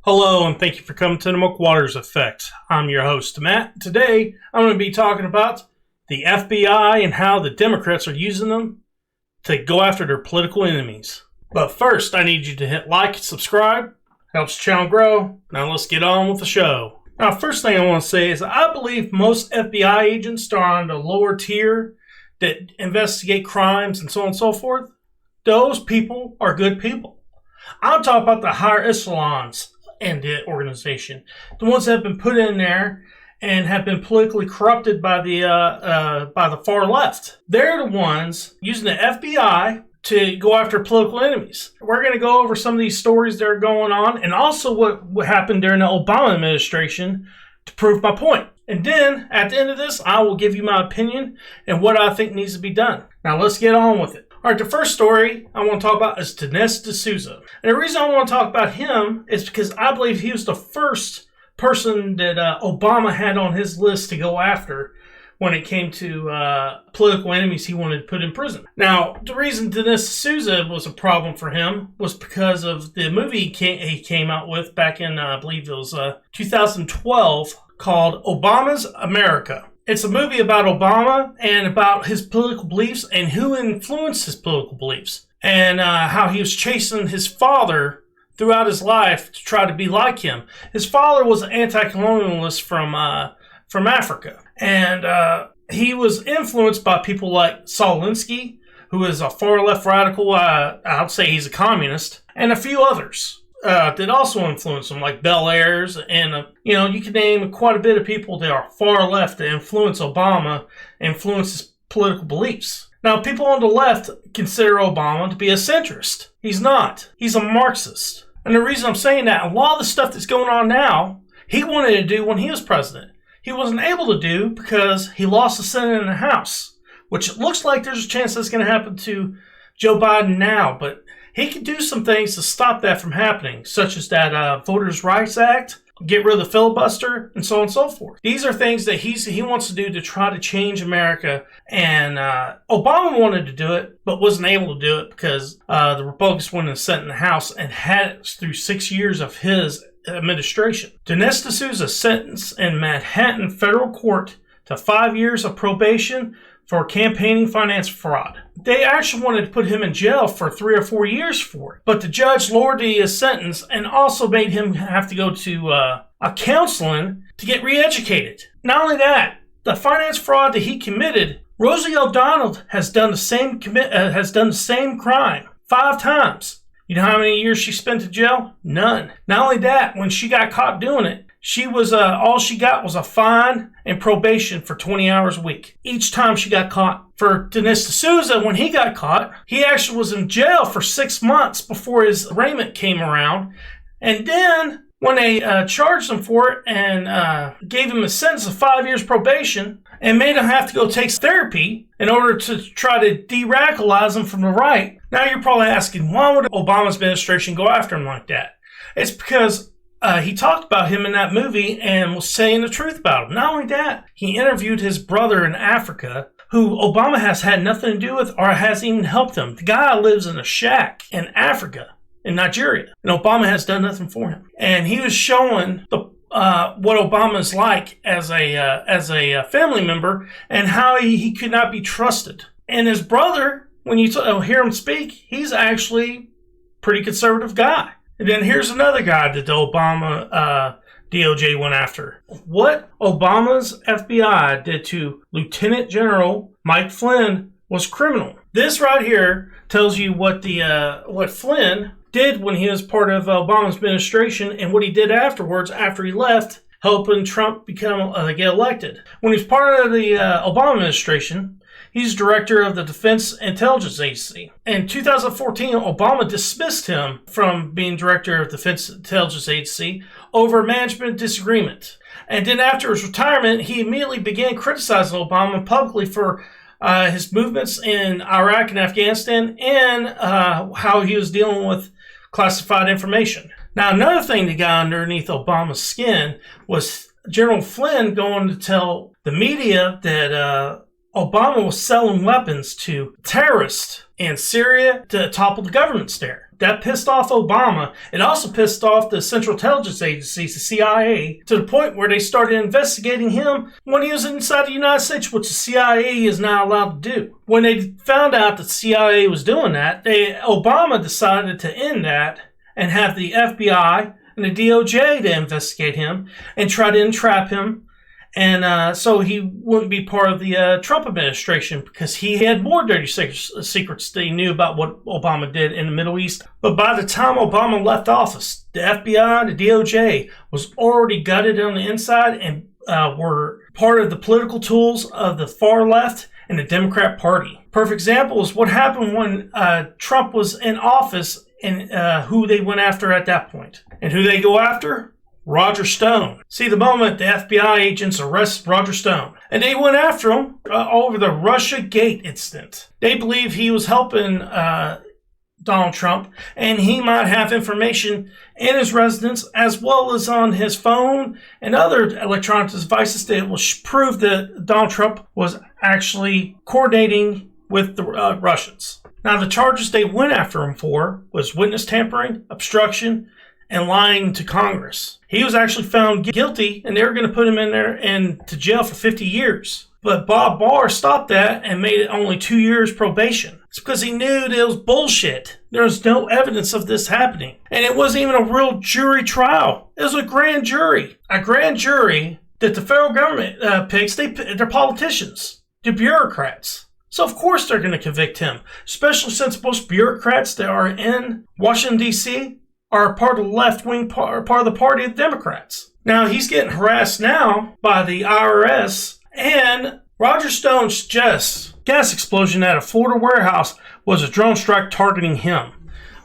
Hello, and thank you for coming to the McWaters Effect. I'm your host, Matt. Today, I'm going to be talking about the FBI and how the Democrats are using them to go after their political enemies. But first, I need you to hit like and subscribe. Helps the channel grow. Now let's get on with the show. Now, first thing I want to say is I believe most FBI agents are on the lower tier that investigate crimes and so on and so forth. Those people are good people. I'm talking about the higher echelons in the organization, the ones that have been put in there and have been politically corrupted by the far left. They're the ones using the FBI to go after political enemies. We're going to go over some of these stories that are going on and also what happened during the Obama administration to prove my point. And then at the end of this, I will give you my opinion and what I think needs to be done. Now let's get on with it. All right, the first story I want to talk about is Dinesh D'Souza. And the reason I want to talk about him is because I believe he was the first person that Obama had on his list to go after when it came to political enemies he wanted to put in prison. Now, the reason Dinesh D'Souza was a problem for him was because of the movie he came out with back in, I believe it was 2012, called Obama's America. It's a movie about Obama and about his political beliefs and who influenced his political beliefs and how he was chasing his father throughout his life to try to be like him. His father was an anti-colonialist from Africa, and he was influenced by people like Saul Alinsky, who is a far-left radical. I would say he's a communist, and a few others that also influence him, like Bel Airs, and you can name quite a bit of people that are far left that influence Obama, influence his political beliefs. Now, people on the left consider Obama to be a centrist. He's not. He's a Marxist. And the reason I'm saying that, a lot of the stuff that's going on now, he wanted to do when he was president. He wasn't able to do because he lost the Senate and the House, which it looks like there's a chance that's going to happen to Joe Biden now, but he could do some things to stop that from happening, such as that Voters' Rights Act, get rid of the filibuster, and so on and so forth. These are things that he wants to do to try to change America, and Obama wanted to do it, but wasn't able to do it because the Republicans went in the Senate and the House and had it through 6 years of his administration. Dinesh D'Souza sentenced in Manhattan federal court to 5 years of probation for campaigning finance fraud. They actually wanted to put him in jail for 3 or 4 years for it, but the judge lowered his sentence and also made him have to go to a counseling to get re-educated. Not only that, the finance fraud that he committed, Rosie O'Donnell has done the same crime 5 times. You know how many years she spent in jail? None. Not only that, when she got caught doing it, she was all she got was a fine and probation for 20 hours a week each time she got caught. For Dinesh D'Souza, when he got caught, he actually was in jail for 6 months before his arraignment came around. And then when they charged him for it and gave him a sentence of 5 years probation and made him have to go take therapy in order to try to de-radicalize him from the right. Now you're probably asking, why would Obama's administration go after him like that? It's because he talked about him in that movie and was saying the truth about him. Not only that, he interviewed his brother in Africa, who Obama has had nothing to do with or hasn't even helped him. The guy lives in a shack in Africa, in Nigeria, and Obama has done nothing for him. And he was showing what Obama is like as a family member and how he could not be trusted. And his brother, when you hear him speak, he's actually a pretty conservative guy. And then here's another guy that the Obama DOJ went after. What Obama's FBI did to Lieutenant General Mike Flynn was criminal. This right here tells you what Flynn did when he was part of Obama's administration and what he did afterwards after he left, helping Trump get elected. When he was part of the Obama administration, he's director of the Defense Intelligence Agency. In 2014, Obama dismissed him from being director of the Defense Intelligence Agency over management disagreement. And then after his retirement, he immediately began criticizing Obama publicly for his movements in Iraq and Afghanistan and how he was dealing with classified information. Now, another thing that got underneath Obama's skin was General Flynn going to tell the media that Obama was selling weapons to terrorists in Syria to topple the governments there. That pissed off Obama. It also pissed off the Central Intelligence Agencies, the CIA, to the point where they started investigating him when he was inside the United States, which the CIA is not allowed to do. When they found out that the CIA was doing that, Obama decided to end that and have the FBI and the DOJ to investigate him and try to entrap him. And so he wouldn't be part of the Trump administration because he had more dirty secrets that he knew about what Obama did in the Middle East. But by the time Obama left office, the FBI, the DOJ was already gutted on the inside and were part of the political tools of the far left and the Democrat Party. Perfect example is what happened when Trump was in office and who they went after at that point. And who they go after? Roger Stone. See, the moment the FBI agents arrested Roger Stone, and they went after him over the Russia Gate incident. They believe he was helping Donald Trump, and he might have information in his residence as well as on his phone and other electronic devices that will prove that Donald Trump was actually coordinating with the Russians. Now, the charges they went after him for was witness tampering, obstruction, and lying to Congress. He was actually found guilty, and they were going to put him in there and to jail for 50 years. But Bob Barr stopped that and made it only 2 years probation. It's because he knew that it was bullshit. There was no evidence of this happening. And it wasn't even a real jury trial. It was a grand jury. A grand jury that the federal government picks, they're politicians. They're bureaucrats. So of course they're going to convict him. Especially since most bureaucrats that are in Washington, D.C., are part of the left-wing part of the party of the Democrats. Now, he's getting harassed now by the IRS, and Roger Stone suggests gas explosion at a Florida warehouse was a drone strike targeting him.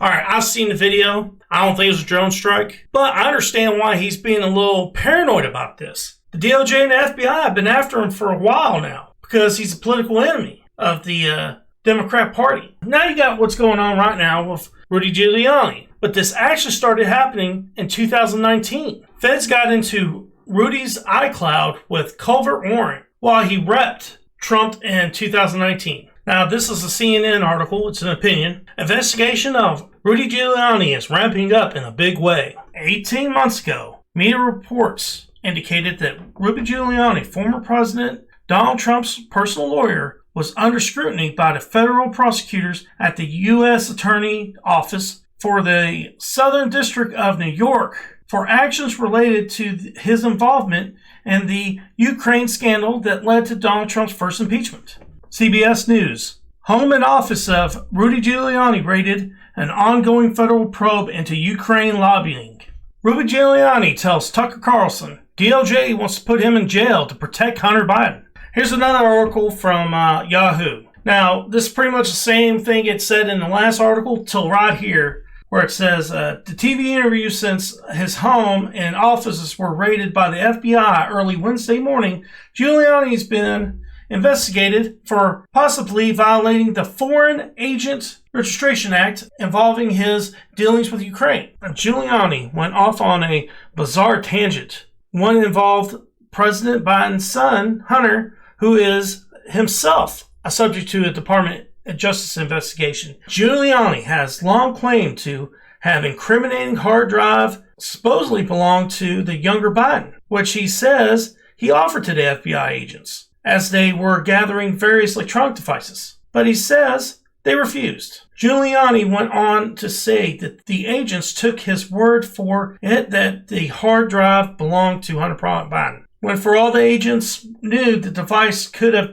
All right, I've seen the video. I don't think it was a drone strike, but I understand why he's being a little paranoid about this. The DOJ and the FBI have been after him for a while now because he's a political enemy of the Democrat Party. Now you got what's going on right now with Rudy Giuliani. But this actually started happening in 2019. Feds got into Rudy's iCloud with covert warrant while he repped Trump in 2019. Now, this is a CNN article. It's an opinion. Investigation of Rudy Giuliani is ramping up in a big way. 18 months ago, media reports indicated that Rudy Giuliani, former President Donald Trump's personal lawyer, was under scrutiny by the federal prosecutors at the U.S. Attorney Office for the Southern District of New York for actions related to his involvement in the Ukraine scandal that led to Donald Trump's first impeachment. CBS News. Home and office of Rudy Giuliani raided an ongoing federal probe into Ukraine lobbying. Rudy Giuliani tells Tucker Carlson DOJ wants to put him in jail to protect Hunter Biden. Here's another article from Yahoo. Now, this is pretty much the same thing it said in the last article till right here, where it says, the TV interview since his home and offices were raided by the FBI early Wednesday morning, Giuliani's been investigated for possibly violating the Foreign Agent Registration Act involving his dealings with Ukraine. Giuliani went off on a bizarre tangent. One involved President Biden's son, Hunter, who is himself a subject to a Department of Justice investigation. Giuliani has long claimed to have incriminating hard drive supposedly belonged to the younger Biden, which he says he offered to the FBI agents as they were gathering various electronic devices. But he says they refused. Giuliani went on to say that the agents took his word for it that the hard drive belonged to Hunter Biden, when for all the agents knew the device could have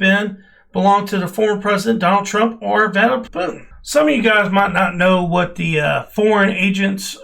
belonged to the former President Donald Trump or Vladimir Putin. Some of you guys might not know what the Foreign Agents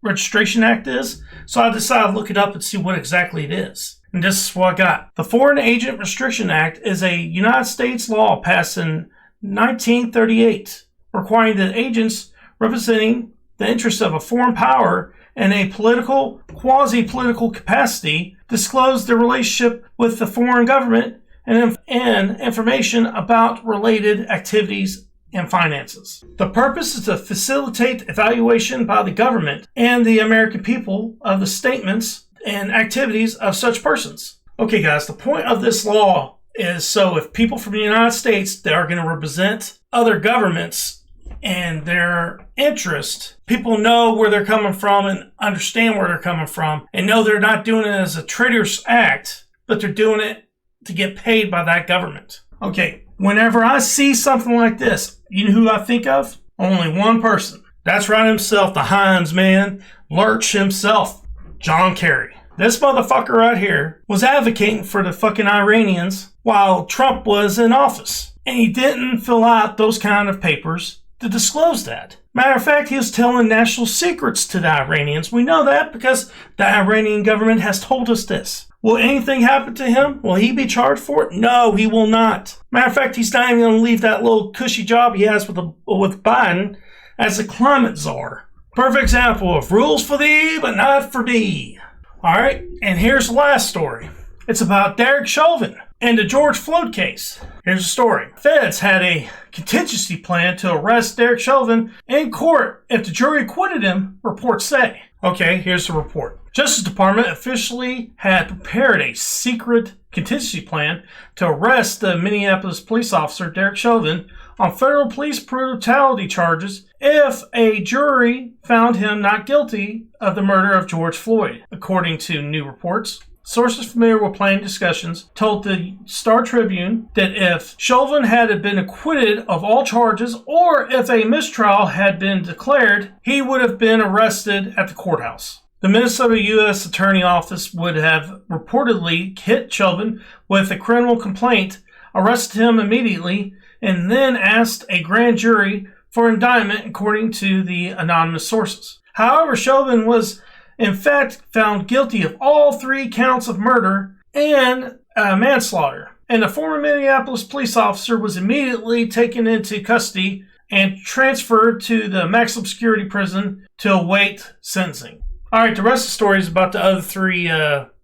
Registration Act is, so I decided to look it up and see what exactly it is. And this is what I got. The Foreign Agent Restriction Act is a United States law passed in 1938, requiring that agents representing the interests of a foreign power in a political, quasi-political capacity disclose their relationship with the foreign government and information about related activities and finances. The purpose is to facilitate evaluation by the government and the American people of the statements and activities of such persons. Okay, guys, the point of this law is so if people from the United States that are going to represent other governments and their interest, people know where they're coming from and understand where they're coming from and know they're not doing it as a traitorous act, but they're doing it to get paid by that government. Okay, whenever I see something like this, you know who I think of? Only one person. That's right himself, the Heinz man, Lurch himself, John Kerry. This motherfucker right here was advocating for the fucking Iranians while Trump was in office. And he didn't fill out those kind of papers to disclose that. Matter of fact, he was telling national secrets to the Iranians. We know that because the Iranian government has told us this. Will anything happen to him? Will he be charged for it? No, he will not. Matter of fact, he's not even going to leave that little cushy job he has with Biden as a climate czar. Perfect example of rules for thee, but not for thee. All right, and here's the last story. It's about Derek Chauvin and the George Floyd case. Here's the story. Feds had a contingency plan to arrest Derek Chauvin in court if the jury acquitted him, reports say. Okay, here's the report. Justice Department officially had prepared a secret contingency plan to arrest the Minneapolis police officer Derek Chauvin on federal police brutality charges if a jury found him not guilty of the murder of George Floyd, according to new reports. Sources familiar with planned discussions told the Star Tribune that if Chauvin had been acquitted of all charges or if a mistrial had been declared, he would have been arrested at the courthouse. The Minnesota U.S. Attorney Office would have reportedly hit Chauvin with a criminal complaint, arrested him immediately, and then asked a grand jury for indictment, according to the anonymous sources. However, Chauvin was in fact found guilty of all 3 counts of murder and manslaughter, and the former Minneapolis police officer was immediately taken into custody and transferred to the maximum security prison to await sentencing. All right, the rest of the story is about the other 3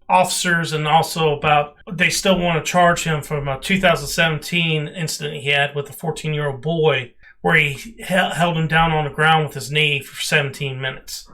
officers, and also about they still want to charge him from a 2017 incident he had with a 14-year-old boy where he held him down on the ground with his knee for 17 minutes.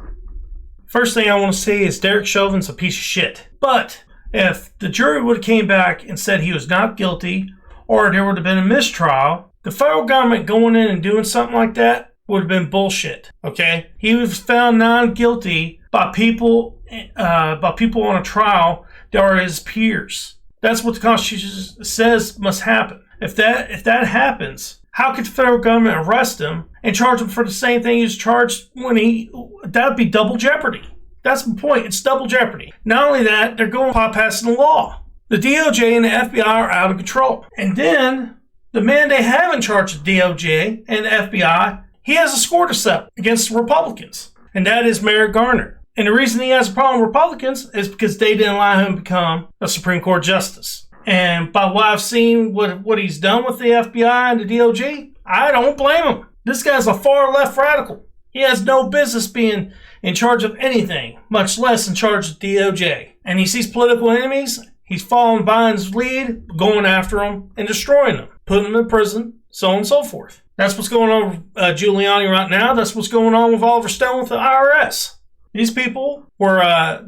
First thing I want to say is Derek Chauvin's a piece of shit. But if the jury would have came back and said he was not guilty, or there would have been a mistrial, the federal government going in and doing something like that would have been bullshit. Okay? He was found non-guilty by people on a trial that are his peers. That's what the Constitution says must happen. If that happens, how could the federal government arrest him and charge him for the same thing he was charged when that would be double jeopardy. That's the point. It's double jeopardy. Not only that, they're going to pass the law. The DOJ and the FBI are out of control. And then the man they have in charge of the DOJ and the FBI, he has a score to settle against the Republicans. And that is Merrick Garner. And the reason he has a problem with Republicans is because they didn't allow him to become a Supreme Court justice. And by what I've seen, what he's done with the FBI and the DOJ, I don't blame him. This guy's a far left radical. He has no business being in charge of anything, much less in charge of the DOJ. And he sees political enemies. He's following Biden's lead, going after them and destroying them, putting them in prison, so on and so forth. That's what's going on with Giuliani right now. That's what's going on with Oliver Stone with the IRS. These people were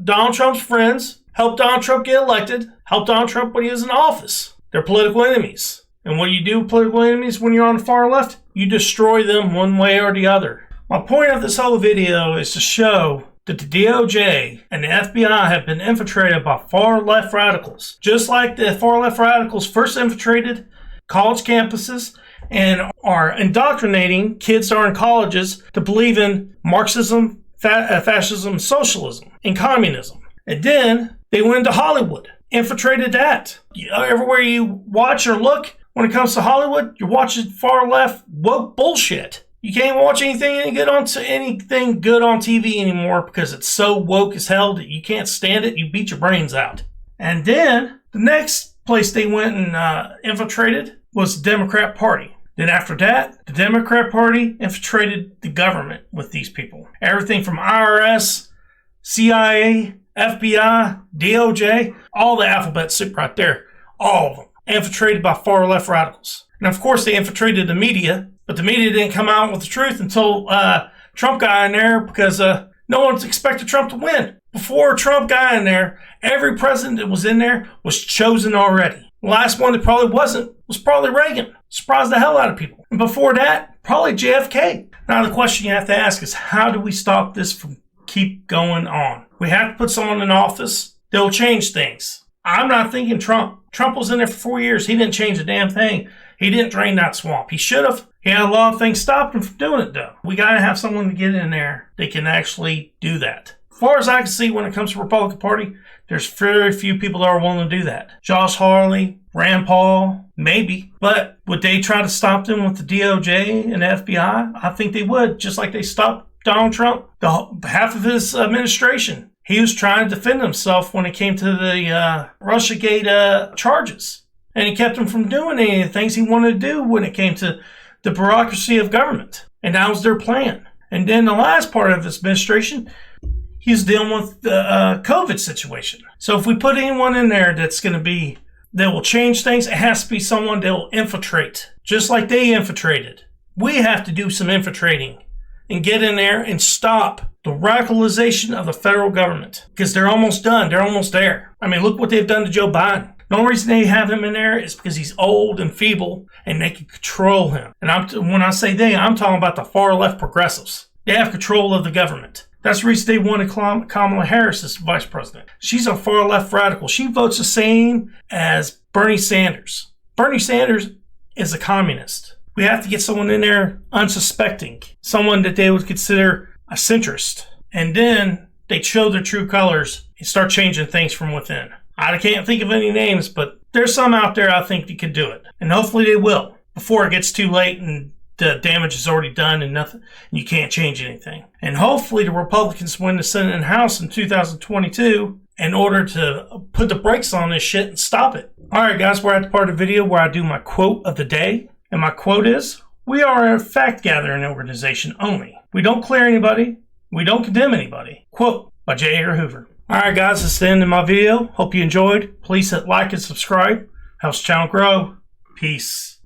Donald Trump's friends, helped Donald Trump get elected, helped Donald Trump when he was in office. They're political enemies. And what do you do with political enemies when you're on the far left? You destroy them one way or the other. My point of this whole video is to show that the DOJ and the FBI have been infiltrated by far left radicals. Just like the far left radicals first infiltrated college campuses and are indoctrinating kids that are in colleges to believe in Marxism, fascism, socialism, and communism. And then they went into Hollywood, infiltrated that. Everywhere you watch or look, when it comes to Hollywood, you're watching far left woke bullshit. You can't watch anything good on TV anymore because it's so woke as hell that you can't stand it. You beat your brains out. And then the next place they went and infiltrated was the Democrat Party. Then after that, the Democrat Party infiltrated the government with these people. Everything from IRS, CIA, FBI, DOJ, all the alphabet soup right there. All of them infiltrated by far left radicals. And of course they infiltrated the media, but the media didn't come out with the truth until Trump got in there because no one's expected Trump to win. Before Trump got in there, every president that was in there was chosen already. The last one that probably wasn't was probably Reagan. Surprised the hell out of people. And before that, probably JFK. Now the question you have to ask is, how do we stop this from keep going on? We have to put someone in office that'll change things. I'm not thinking Trump. Trump was in there for 4 years. He didn't change a damn thing. He didn't drain that swamp. He should have. He had a lot of things stopped him from doing it, though. We got to have someone to get in there that can actually do that. As far as I can see, when it comes to the Republican Party, there's very few people that are willing to do that. Josh Hawley, Rand Paul, maybe. But would they try to stop them with the DOJ and the FBI? I think they would, just like they stopped Donald Trump, half of his administration. He was trying to defend himself when it came to the Russiagate charges. And he kept him from doing any of the things he wanted to do when it came to the bureaucracy of government. And that was their plan. And then the last part of his administration, he's dealing with the COVID situation. So if we put anyone in there that will change things, it has to be someone that will infiltrate, just like they infiltrated. We have to do some infiltrating and get in there and stop the radicalization of the federal government, because they're almost done. They're almost there. I mean, look what they've done to Joe Biden. The only reason they have him in there is because he's old and feeble and they can control him. And when I say they, I'm talking about the far left progressives. They have control of the government. That's the reason they wanted Kamala Harris as vice president. She's a far left radical. She votes the same as Bernie Sanders. Bernie Sanders is a communist. We have to get someone in there unsuspecting, someone that they would consider a centrist. And then they show their true colors and start changing things from within. I can't think of any names, but there's some out there I think that can do it. And hopefully they will before it gets too late and the damage is already done and nothing, and you can't change anything. And hopefully the Republicans win the Senate and House in 2022 in order to put the brakes on this shit and stop it. All right, guys, we're at the part of the video where I do my quote of the day. And my quote is, "We are a fact-gathering organization only. We don't clear anybody. We don't condemn anybody." Quote by J. Edgar Hoover. All right, guys, that's the end of my video. Hope you enjoyed. Please hit like and subscribe. Helps the channel grow. Peace.